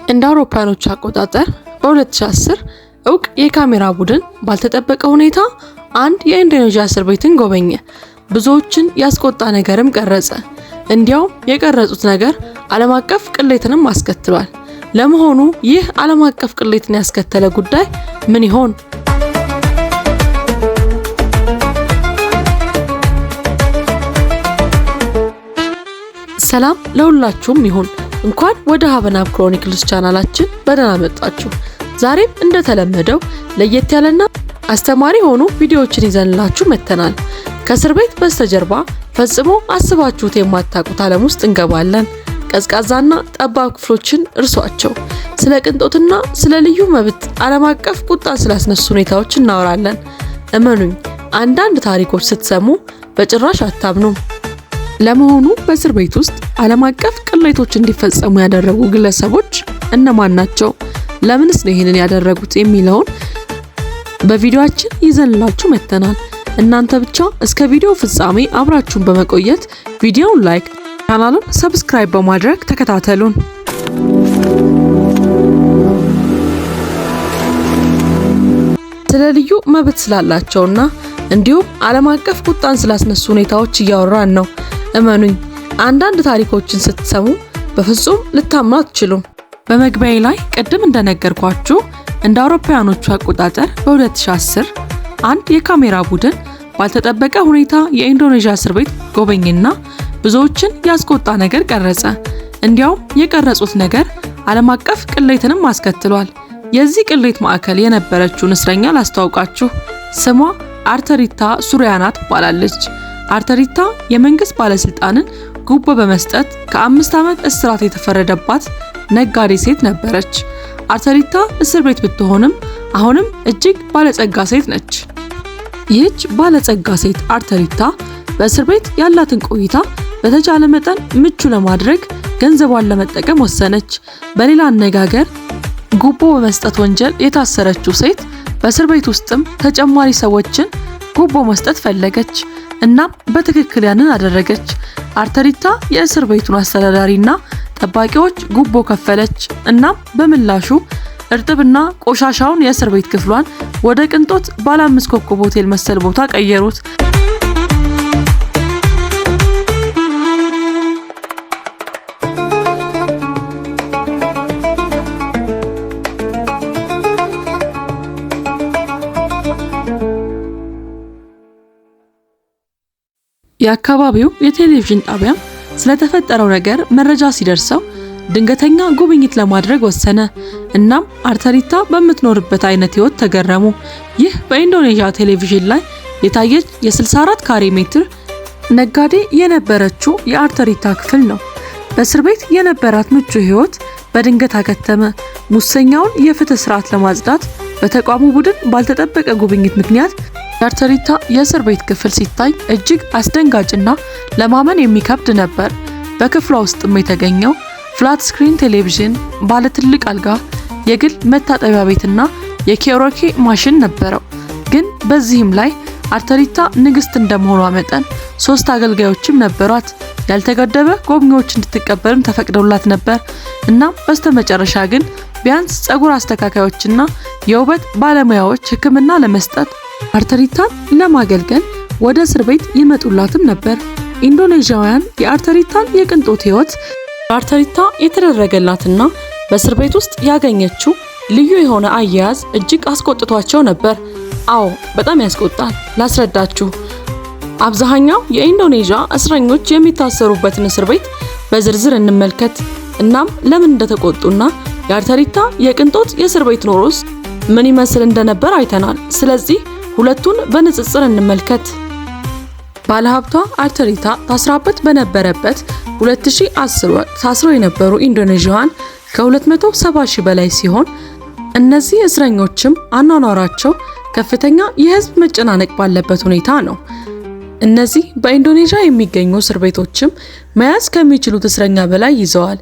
እንደ አውሮፓውያኖች አቆጣጠር በ2010 እውቅ የካሜራ ቡድን ባልተጠበቀ ሁኔታ አንድ የኢንዶኔዥያ እስር ቤትን ጎበኘ። ብዙዎችን ያስቆጣ ነገርም ቀረጸ። እንዲያውም የቀረጹት ነገር ዓለም አቀፍ ቅሌትንም አስከትሏል። ለመሆኑ ይህ ዓለም አቀፍ ቅሌትን ያስከተለ ጉዳይ ምን ይሆን? ሰላም ለሁላችሁም ይሁን። እንኳን ወደ ሀበናብ ክሮኒክልስ ቻናላችን በደህና መጣችሁ። ዛሬም እንደተለመደው ለየት ያለና አስተማሪ ሆኑ ቪዲዮዎችን ይዘንላችሁ መተናል። ከእስር ቤት በስተጀርባ ፈጽሞ አስባችሁት የማታውቁት ዓለም ውስጥ እንገባለን። ቀዝቃዛና ጠባብ ክፍሎችን እርሷቸው። ስለ ቅንጦትና ስለ ልዩ መብት ዓለም አቀፍ ቁጣ ስላስነሱ ሁኔታዎች እናወራለን። እመኑኝ፣ አንዳንድ ታሪኮች ስትሰሙ በጭራሽ አታምኑም። ለመሆኑ በእስር ቤት ውስጥ ዓለም አቀፍ ቅሌቶች እንዲፈጸሙ ያደረጉ ግለሰቦች እነማን ናቸው? ለምንስ ነው ይሄንን ያደረጉት የሚለውን በቪዲዮአችን ይዘንላችሁ መተናል። እናንተ ብቻ እስከ ቪዲዮ ፍጻሜ አብራችሁን በመቆየት ቪዲዮውን ላይክ፣ ቻናሉን ሰብስክራይብ በማድረግ ተከታተሉን። ስለ ልዩ መብት ስላላቸውና እንዲሁም ዓለም አቀፍ ቁጣን ስላስነሱ ሁኔታዎች እያወራን ነው። እመኑኝ፣ አንዳንድ ታሪኮችን ስትሰሙ በፍጹም ልታምኑ አትችሉም። በመግቢያዬ ላይ ቅድም እንደነገርኳችሁ እንደ አውሮፓውያኖቹ አቆጣጠር በ2010 አንድ የካሜራ ቡድን ባልተጠበቀ ሁኔታ የኢንዶኔዥያ እስር ቤት ጎበኘና ብዙዎችን ያስቆጣ ነገር ቀረጸ። እንዲያውም የቀረጹት ነገር ዓለም አቀፍ ቅሌትንም አስከትሏል። የዚህ ቅሌት ማዕከል የነበረችውን እስረኛ ላስተዋውቃችሁ። ስሟ አርተሪታ ሱሪያና ትባላለች። አርተሪታ የመንግስት ባለስልጣንን ጉቦ በመስጠት ከ5 ዓመት እስራት የተፈረደባት ነጋዴ ሴት ነበረች። አርተሪታ እስር ቤት ብትሆንም አሁንም እጅግ ባለጸጋ ሴት ነች። ይህች ባለጸጋ ሴት አርተሪታ በእስር ቤት ያላትን ቆይታ በተቻለ መጠን ምቹ ለማድረግ ገንዘቧን ለመጠቀም ወሰነች። በሌላ አነጋገር ጉቦ በመስጠት ወንጀል የታሰረችው ሴት በእስር ቤት ውስጥም ተጨማሪ ሰዎችን ጉቦ መስጠት ፈለገች። እናም በትክክል ያንን አደረገች። አርተሪታ የእስር ቤቱን አስተዳዳሪና ጠባቂዎች ጉቦ ከፈለች። እናም በምላሹ እርጥብና ቆሻሻውን የእስር ቤት ክፍሏን ወደ ቅንጦት ባለ 5 ኮከብ ሆቴል መሰል ቦታ ቀየሩት። የአካባቢው የቴሌቪዥን ጣቢያ ስለተፈጠረው ነገር መረጃ ሲደርሰው ድንገተኛ ጉብኝት ለማድረግ ወሰነ። እናም አርተሪታ በምትኖርበት አይነት ህይወት ተገረሙ። ይህ በኢንዶኔዥያ ቴሌቪዥን ላይ የታየች የ64 ካሬ ሜትር ነጋዴ የነበረችው የአርተሪታ ክፍል ነው። በእስር ቤት የነበራት ምቹ ህይወት በድንገት አከተመ። ሙሰኛውን የፍትህ ስርዓት ለማጽዳት በተቋሙ ቡድን ባልተጠበቀ ጉብኝት ምክንያት የአርተሪታ የእስር ቤት ክፍል ሲታይ እጅግ አስደንጋጭና ለማመን የሚከብድ ነበር። በክፍሏ ውስጥም የተገኘው ፍላት ስክሪን ቴሌቪዥን፣ ባለ ትልቅ አልጋ፣ የግል መታጠቢያ ቤትና የኬሮኬ ማሽን ነበረው። ግን በዚህም ላይ አርተሪታ ንግስት እንደመሆኗ መጠን 3 አገልጋዮችም ነበሯት። ያልተገደበ ጎብኚዎች እንድትቀበልም ተፈቅዶላት ነበር። እናም በስተመጨረሻ ግን ቢያንስ ጸጉር አስተካካዮችና የውበት ባለሙያዎች ሕክምና ለመስጠት አርተሪታን ለማገልገል ወደ እስር ቤት ይመጡላትም ነበር። ኢንዶኔዥያውያን የአርተሪታን የቅንጦት ህይወት በአርተሪታ የተደረገላትና በእስር ቤት ውስጥ ያገኘችው ልዩ የሆነ አያያዝ እጅግ አስቆጥቷቸው ነበር። አዎ፣ በጣም ያስቆጣል። ላስረዳችሁ። አብዛኛው የኢንዶኔዥያ እስረኞች የሚታሰሩበትን እስር ቤት በዝርዝር እንመልከት። እናም ለምን እንደተቆጡና የአርተሪታ የቅንጦት የእስር ቤት ኖሮስ ምን ይመስል እንደነበር አይተናል። ስለዚህ ሁለቱን በንጽጽር እንመልከት። ባለሀብቷ አርተሪታ ታስራበት በነበረበት 2010 ወቅት ታስረው የነበሩ ኢንዶኔዥያውያን ከ270 ሺህ በላይ ሲሆን እነዚህ እስረኞችም አኗኗራቸው ከፍተኛ የህዝብ መጨናነቅ ባለበት ሁኔታ ነው። እነዚህ በኢንዶኔዥያ የሚገኙ እስር ቤቶችም መያዝ ከሚችሉት እስረኛ በላይ ይዘዋል።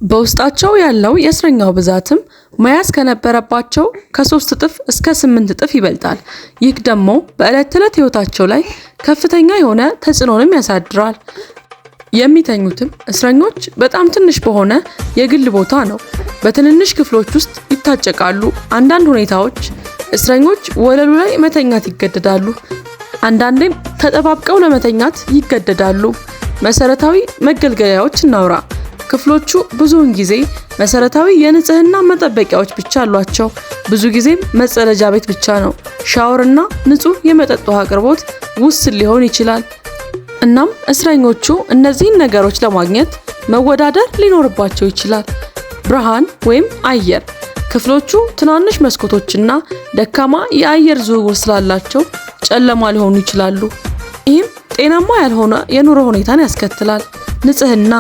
በውስጣቸው ያለው የእስረኛው ብዛትም መያዝ ከነበረባቸው ከ3 እጥፍ እስከ 8 እጥፍ ይበልጣል። ይህ ደግሞ በዕለት ተዕለት ህይወታቸው ላይ ከፍተኛ የሆነ ተጽዕኖንም ያሳድራል። የሚተኙትም እስረኞች በጣም ትንሽ በሆነ የግል ቦታ ነው። በትንንሽ ክፍሎች ውስጥ ይታጨቃሉ። አንዳንድ ሁኔታዎች እስረኞች ወለሉ ላይ መተኛት ይገደዳሉ። አንዳንዴም ተጠባብቀው ለመተኛት ይገደዳሉ። መሰረታዊ መገልገያዎች እናውራ። ክፍሎቹ ብዙውን ጊዜ መሰረታዊ የንጽህና መጠበቂያዎች ብቻ አሏቸው። ብዙ ጊዜም መጸዳጃ ቤት ብቻ ነው። ሻወርና ንጹህ የመጠጥ ውሃ አቅርቦት ውስን ሊሆን ይችላል። እናም እስረኞቹ እነዚህን ነገሮች ለማግኘት መወዳደር ሊኖርባቸው ይችላል። ብርሃን ወይም አየር። ክፍሎቹ ትናንሽ መስኮቶችና ደካማ የአየር ዝውውር ስላላቸው ጨለማ ሊሆኑ ይችላሉ። ይህም ጤናማ ያልሆነ የኑሮ ሁኔታን ያስከትላል። ንጽህና።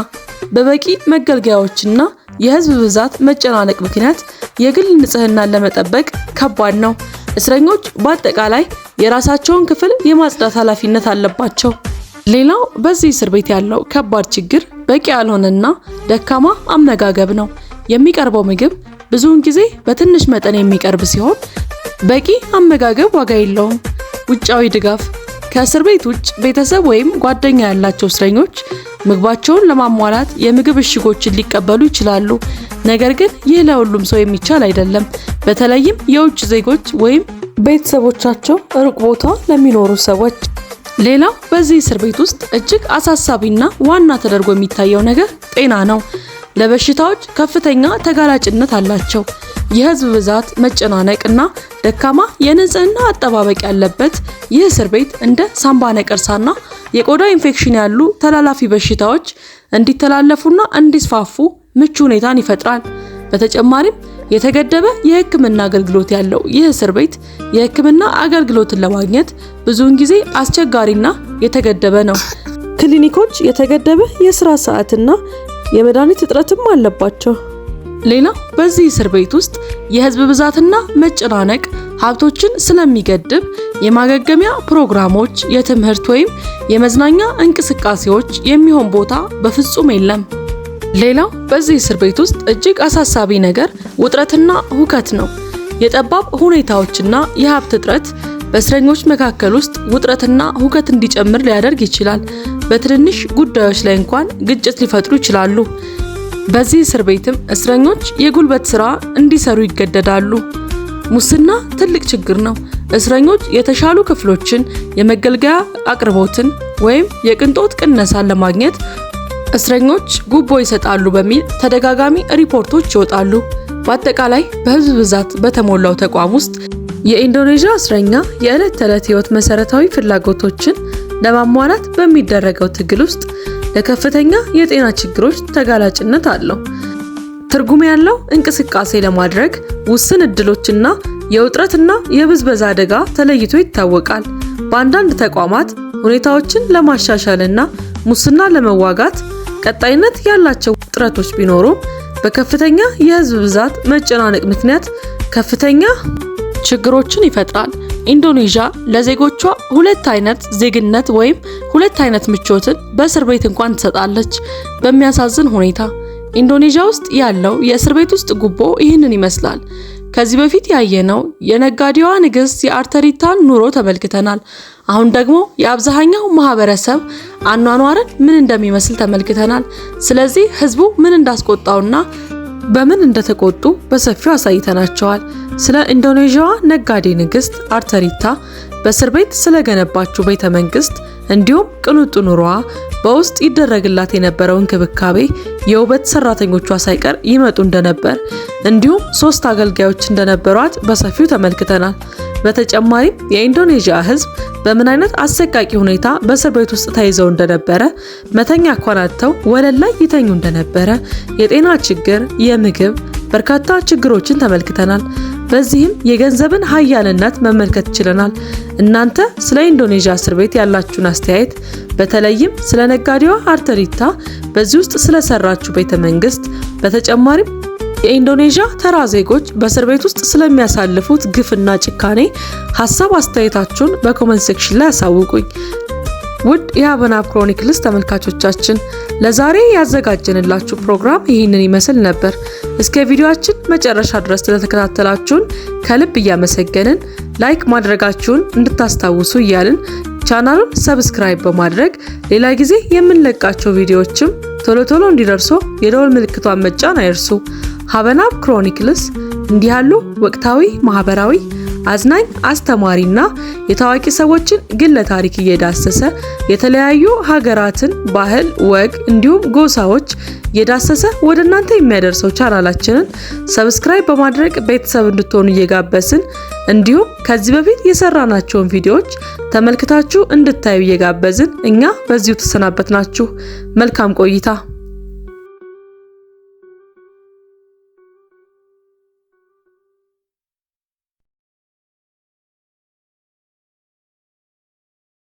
በበቂ መገልገያዎችና የህዝብ ብዛት መጨናነቅ ምክንያት የግል ንጽህናን ለመጠበቅ ከባድ ነው። እስረኞች በአጠቃላይ የራሳቸውን ክፍል የማጽዳት ኃላፊነት አለባቸው። ሌላው በዚህ እስር ቤት ያለው ከባድ ችግር በቂ ያልሆነና ደካማ አመጋገብ ነው። የሚቀርበው ምግብ ብዙውን ጊዜ በትንሽ መጠን የሚቀርብ ሲሆን በቂ አመጋገብ ዋጋ የለውም። ውጫዊ ድጋፍ። ከእስር ቤት ውጭ ቤተሰብ ወይም ጓደኛ ያላቸው እስረኞች ምግባቸውን ለማሟላት የምግብ እሽጎችን ሊቀበሉ ይችላሉ። ነገር ግን ይህ ለሁሉም ሰው የሚቻል አይደለም። በተለይም የውጭ ዜጎች ወይም ቤተሰቦቻቸው ሩቅ ቦታ ለሚኖሩ ሰዎች። ሌላው በዚህ እስር ቤት ውስጥ እጅግ አሳሳቢና ዋና ተደርጎ የሚታየው ነገር ጤና ነው። ለበሽታዎች ከፍተኛ ተጋላጭነት አላቸው። የህዝብ ብዛት መጨናነቅና ደካማ የንጽህና አጠባበቅ ያለበት ይህ እስር ቤት እንደ ሳምባ ነቀርሳና የቆዳ ኢንፌክሽን ያሉ ተላላፊ በሽታዎች እንዲተላለፉና እንዲስፋፉ ምቹ ሁኔታን ይፈጥራል። በተጨማሪም የተገደበ የህክምና አገልግሎት ያለው ይህ እስር ቤት የህክምና አገልግሎትን ለማግኘት ብዙውን ጊዜ አስቸጋሪና የተገደበ ነው። ክሊኒኮች የተገደበ የስራ ሰዓትና የመድኃኒት እጥረትም አለባቸው። ሌላው በዚህ እስር ቤት ውስጥ የህዝብ ብዛትና መጨናነቅ ሀብቶችን ስለሚገድብ የማገገሚያ ፕሮግራሞች፣ የትምህርት ወይም የመዝናኛ እንቅስቃሴዎች የሚሆን ቦታ በፍጹም የለም። ሌላው በዚህ እስር ቤት ውስጥ እጅግ አሳሳቢ ነገር ውጥረትና ሁከት ነው። የጠባብ ሁኔታዎችና የሀብት እጥረት በእስረኞች መካከል ውስጥ ውጥረትና ሁከት እንዲጨምር ሊያደርግ ይችላል። በትንንሽ ጉዳዮች ላይ እንኳን ግጭት ሊፈጥሩ ይችላሉ። በዚህ እስር ቤትም እስረኞች የጉልበት ስራ እንዲሰሩ ይገደዳሉ። ሙስና ትልቅ ችግር ነው። እስረኞች የተሻሉ ክፍሎችን፣ የመገልገያ አቅርቦትን ወይም የቅንጦት ቅነሳን ለማግኘት እስረኞች ጉቦ ይሰጣሉ በሚል ተደጋጋሚ ሪፖርቶች ይወጣሉ። በአጠቃላይ በህዝብ ብዛት በተሞላው ተቋም ውስጥ የኢንዶኔዥያ እስረኛ የዕለት ተዕለት ህይወት መሰረታዊ ፍላጎቶችን ለማሟላት በሚደረገው ትግል ውስጥ ለከፍተኛ የጤና ችግሮች ተጋላጭነት አለው። ትርጉም ያለው እንቅስቃሴ ለማድረግ ውስን እድሎችና የውጥረትና የብዝበዛ አደጋ ተለይቶ ይታወቃል። በአንዳንድ ተቋማት ሁኔታዎችን ለማሻሻልና ሙስና ለመዋጋት ቀጣይነት ያላቸው ጥረቶች ቢኖሩም በከፍተኛ የህዝብ ብዛት መጨናነቅ ምክንያት ከፍተኛ ችግሮችን ይፈጥራል። ኢንዶኔዥያ ለዜጎቿ ሁለት አይነት ዜግነት ወይም ሁለት አይነት ምቾትን በእስር ቤት እንኳን ትሰጣለች። በሚያሳዝን ሁኔታ ኢንዶኔዥያ ውስጥ ያለው የእስር ቤት ውስጥ ጉቦ ይህንን ይመስላል። ከዚህ በፊት ያየነው የነጋዴዋ ንግስት የአርተሪታን ኑሮ ተመልክተናል። አሁን ደግሞ የአብዛኛው ማህበረሰብ አኗኗርን ምን እንደሚመስል ተመልክተናል። ስለዚህ ህዝቡ ምን እንዳስቆጣውና በምን እንደተቆጡ በሰፊው አሳይተናቸዋል። ስለ ኢንዶኔዥያዋ ነጋዴ ንግስት አርተሪታ በእስር ቤት ስለገነባችው ቤተ መንግስት እንዲሁም ቅንጡ ኑሮዋ፣ በውስጥ ይደረግላት የነበረው እንክብካቤ፣ የውበት ሰራተኞቿ ሳይቀር ይመጡ እንደነበር እንዲሁም 3 አገልጋዮች እንደነበሯት በሰፊው ተመልክተናል። በተጨማሪም የኢንዶኔዥያ ህዝብ በምን አይነት አሰቃቂ ሁኔታ በእስር ቤት ውስጥ ተይዘው እንደነበረ፣ መተኛ አኳናተው ወለል ላይ ይተኙ እንደነበረ፣ የጤና ችግር፣ የምግብ በርካታ ችግሮችን ተመልክተናል። በዚህም የገንዘብን ሀያልነት መመልከት ችለናል። እናንተ ስለ ኢንዶኔዥያ እስር ቤት ያላችሁን አስተያየት፣ በተለይም ስለ ነጋዴዋ አርተሪታ በዚህ ውስጥ ስለሰራችሁ ቤተ መንግስት፣ በተጨማሪም የኢንዶኔዥያ ተራ ዜጎች በእስር ቤት ውስጥ ስለሚያሳልፉት ግፍና ጭካኔ ሀሳብ አስተያየታችሁን በኮሜንት ሴክሽን ላይ አሳውቁኝ። ውድ የሀበናብ ክሮኒክልስ ተመልካቾቻችን ለዛሬ ያዘጋጀንላችሁ ፕሮግራም ይህንን ይመስል ነበር። እስከ ቪዲዮአችን መጨረሻ ድረስ ስለተከታተላችሁን ከልብ እያመሰገንን ላይክ ማድረጋችሁን እንድታስታውሱ እያልን ቻናሉን ሰብስክራይብ በማድረግ ሌላ ጊዜ የምንለቃቸው ቪዲዮዎችም ቶሎ ቶሎ እንዲደርሱ የደወል ምልክቷን መጫን አይርሱ። ሀበናብ ክሮኒክልስ እንዲህ ያሉ ወቅታዊ፣ ማህበራዊ፣ አዝናኝ፣ አስተማሪና የታዋቂ ሰዎችን ግለ ታሪክ እየዳሰሰ የተለያዩ ሀገራትን ባህል፣ ወግ እንዲሁም ጎሳዎች እየዳሰሰ ወደ እናንተ የሚያደርሰው ቻናላችንን ሰብስክራይብ በማድረግ ቤተሰብ እንድትሆኑ እየጋበዝን እንዲሁም ከዚህ በፊት የሰራናቸውን ቪዲዮዎች ተመልክታችሁ እንድታዩ እየጋበዝን እኛ በዚሁ ተሰናበትናችሁ። መልካም ቆይታ።